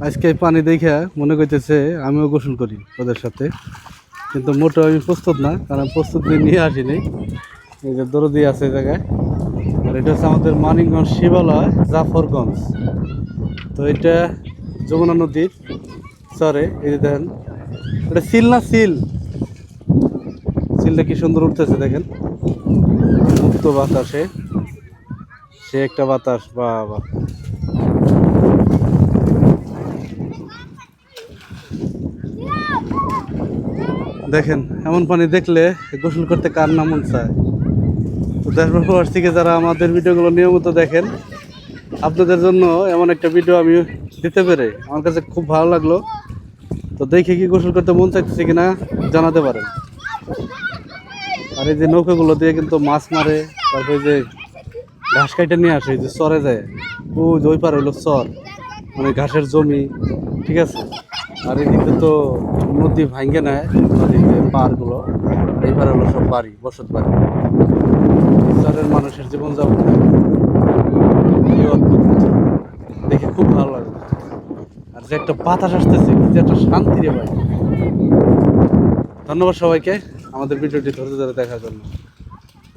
আজকে এই পানি দেখে মনে করতেছে আমিও গোসল করি ওদের সাথে, কিন্তু মোটেও আমি প্রস্তুত না, কারণ প্রস্তুতি নিয়ে আসিনি। এই যে দরদি আছে এই জায়গায়, আর এটা হচ্ছে আমাদের মানিকগঞ্জ শিবালয় জাফরগঞ্জ। তো এটা যমুনা নদীর চরে। এই যে দেখেন, এটা সিল না সিল, সিলটা কি সুন্দর উঠতেছে দেখেন, মুক্ত বাতাসে, সে একটা বাতাস। বাবা, দেখেন এমন পানি দেখলে গোসল করতে কার না মন চায়। তো দেশ প্রবাস থেকে যারা আমাদের ভিডিওগুলো নিয়মিত দেখেন, আপনাদের জন্য এমন একটা ভিডিও আমি দিতে পেরে আমার কাছে খুব ভালো লাগলো। তো দেখে কি গোসল করতে মন চাইতেছে কিনা জানাতে পারেন। আর এই যে নৌকাগুলো দিয়ে কিন্তু মাছ মারে, তারপরে যে ঘাস কাইটা নিয়ে আসে, এই যে চরে যায়, ও যে ওই পার হইলো চর, মানে ঘাসের জমি, ঠিক আছে। আর এদিকে তো নদী ভাঙ্গে নেয়, নদীর যে পাড়গুলো, এই পার হলো সব বাড়ি, বসত বাড়ি। চরের মানুষের জীবনযাপন কি অদ্ভুত, দেখে খুব ভালো লাগে। আর যে একটা বাতাস আসতেছে, কি যে একটা শান্তি রে ভাই। ধন্যবাদ সবাইকে আমাদের ভিডিওটি ধৈর্য ধরে দেখার জন্য।